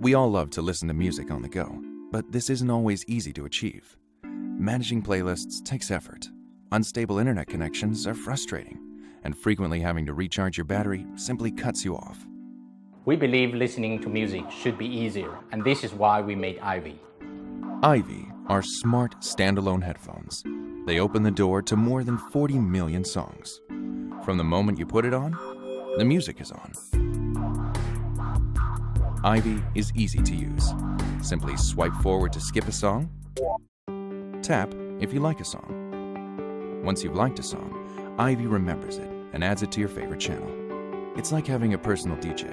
We all love to listen to music on the go, but this isn't always easy to achieve. Managing playlists takes effort. Unstable internet connections are frustrating, and frequently having to recharge your battery simply cuts you off. We believe listening to music should be easier, and this is why we made Ivy. Ivy are smart, standalone headphones. They open the door to more than 40 million songs. From the moment you put it on, the music is on. Ivy is easy to use. Simply swipe forward to skip a song. Tap if you like a song. Once you've liked a song, Ivy remembers it and adds it to your favorite channel. It's like having a personal DJ.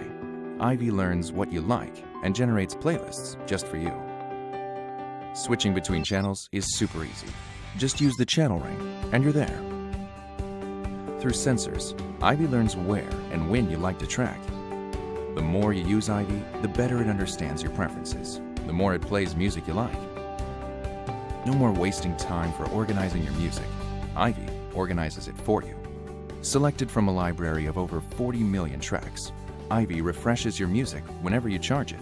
Ivy learns what you like and generates playlists just for you. Switching between channels is super easy. Just use the channel ring and you're there. Through sensors, Ivy learns where and when you like to track. The more you use Ivy, the better it understands your preferences, the more it plays music you like. No more wasting time for organizing your music. Ivy organizes it for you. Selected from a library of over 40 million tracks, Ivy refreshes your music whenever you charge it.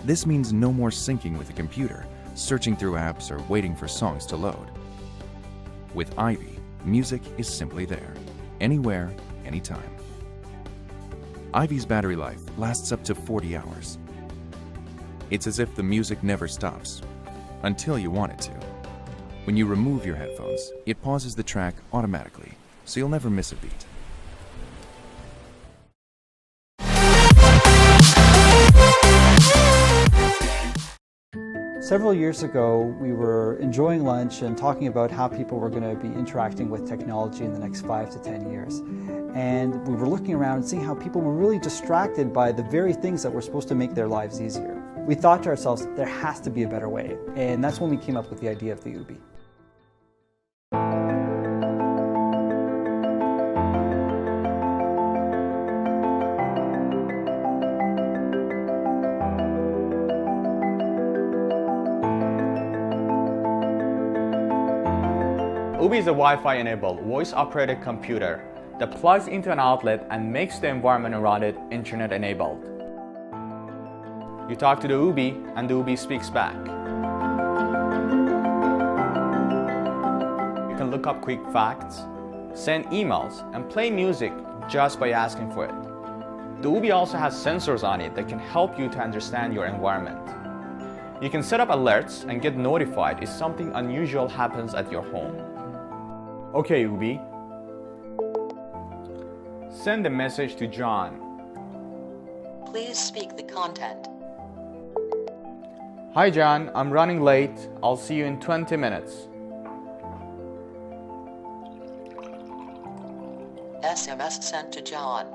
This means no more syncing with the computer, searching through apps, or waiting for songs to load. With Ivy, music is simply there, anywhere, anytime. Ivy's battery life lasts up to 40 hours. It's as if the music never stops, until you want it to. When you remove your headphones, it pauses the track automatically, so you'll never miss a beat. Several years ago, we were enjoying lunch and talking about how people were going to be interacting with technology in the next 5 to 10 years. And we were looking around and seeing how people were really distracted by the very things that were supposed to make their lives easier. We thought to ourselves, there has to be a better way. And that's when we came up with the idea of the Ubi. Ubi is a Wi-Fi enabled, voice-operated computer that plugs into an outlet and makes the environment around it internet enabled. You talk to the Ubi and the Ubi speaks back. You can look up quick facts, send emails, and play music just by asking for it. The Ubi also has sensors on it that can help you to understand your environment. You can set up alerts and get notified if something unusual happens at your home. Okay, Ubi. Send a message to John. Please speak the content. Hi John, I'm running late. I'll see you in 20 minutes. SMS sent to John.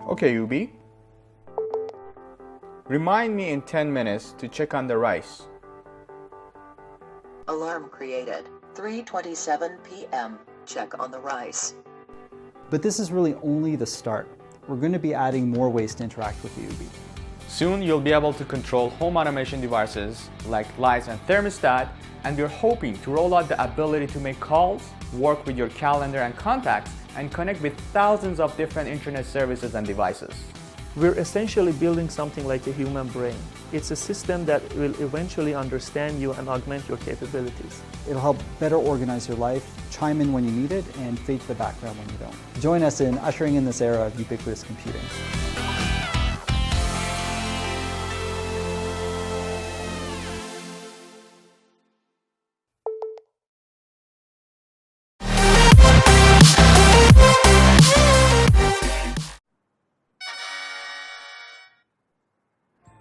Okay, Ubi. Remind me in 10 minutes to check on the rice. Alarm created. 3:27 p.m. Check on the rice. But this is really only the start. We're going to be adding more ways to interact with the Ubi. Soon you'll be able to control home automation devices like lights and thermostat, and we're hoping to roll out the ability to make calls, work with your calendar and contacts, and connect with thousands of different internet services and devices. We're essentially building something like a human brain. It's a system that will eventually understand you and augment your capabilities. It'll help better organize your life, chime in when you need it, and fade to the background when you don't. Join us in ushering in this era of ubiquitous computing.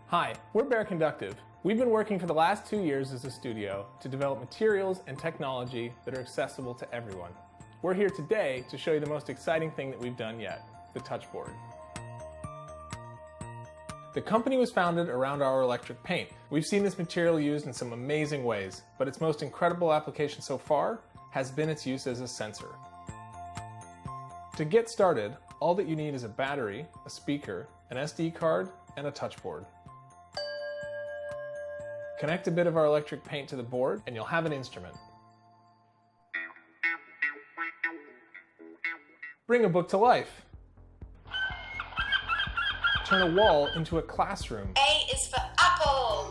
Hi, we're Bear Conductive. We've been working for the last 2 years as a studio to develop materials and technology that are accessible to everyone. We're here today to show you the most exciting thing that we've done yet, the touchboard. The company was founded around our electric paint. We've seen this material used in some amazing ways, but its most incredible application so far has been its use as a sensor. To get started, all that you need is a battery, a speaker, an SD card, and a touchboard. Connect a bit of our electric paint to the board and you'll have an instrument. Bring a book to life. Turn a wall into a classroom. A is for apple.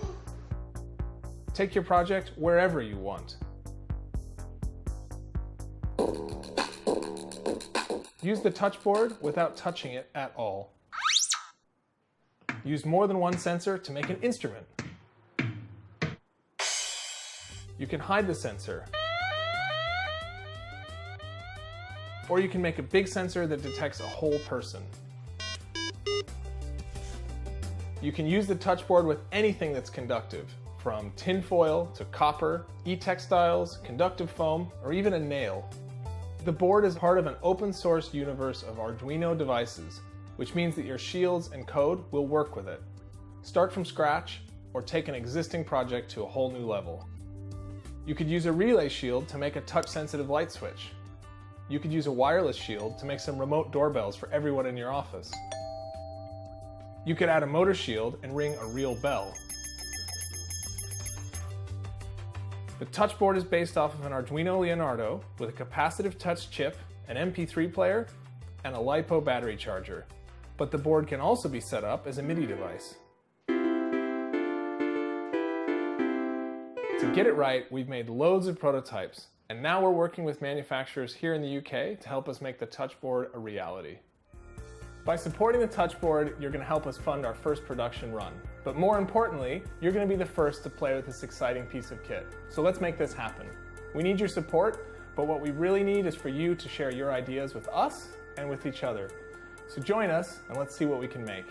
Take your project wherever you want. Use the touchboard without touching it at all. Use more than one sensor to make an instrument. You can hide the sensor. Or you can make a big sensor that detects a whole person. You can use the touchboard with anything that's conductive, from tinfoil to copper, e-textiles, conductive foam, or even a nail. The board is part of an open source universe of Arduino devices, which means that your shields and code will work with it. Start from scratch or take an existing project to a whole new level. You could use a relay shield to make a touch-sensitive light switch. You could use a wireless shield to make some remote doorbells for everyone in your office. You could add a motor shield and ring a real bell. The touchboard is based off of an Arduino Leonardo with a capacitive touch chip, an MP3 player, and a LiPo battery charger. But the board can also be set up as a MIDI device. To get it right, we've made loads of prototypes, and now we're working with manufacturers here in the UK to help us make the touchboard a reality. By supporting the touchboard, you're going to help us fund our first production run. But more importantly, you're going to be the first to play with this exciting piece of kit. So let's make this happen. We need your support, but what we really need is for you to share your ideas with us and with each other. So join us and let's see what we can make.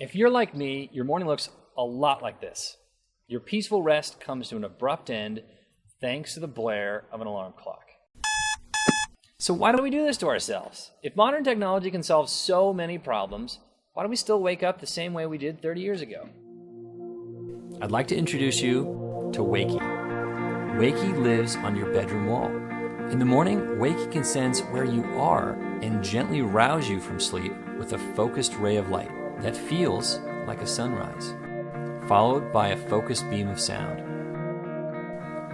If you're like me, your morning looks a lot like this. Your peaceful rest comes to an abrupt end thanks to the blare of an alarm clock. So why do we do this to ourselves? If modern technology can solve so many problems, why do we still wake up the same way we did 30 years ago? I'd like to introduce you to Wakey. Wakey lives on your bedroom wall. In the morning, Wakey can sense where you are and gently rouse you from sleep with a focused ray of light that feels like a sunrise, followed by a focused beam of sound.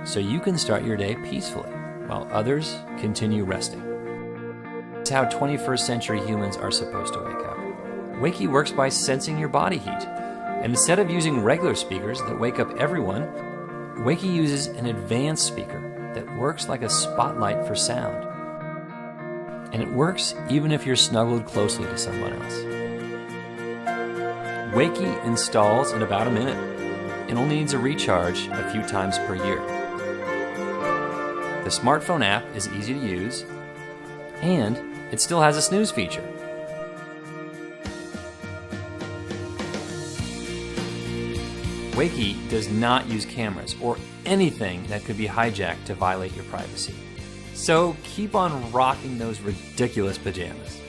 So you can start your day peacefully, while others continue resting. It's how 21st century humans are supposed to wake up. Wakey works by sensing your body heat. And instead of using regular speakers that wake up everyone, Wakey uses an advanced speaker that works like a spotlight for sound. And it works even if you're snuggled closely to someone else. Wakey installs in about a minute and only needs a recharge a few times per year. The smartphone app is easy to use, and it still has a snooze feature. Wakey does not use cameras or anything that could be hijacked to violate your privacy. So keep on rocking those ridiculous pajamas.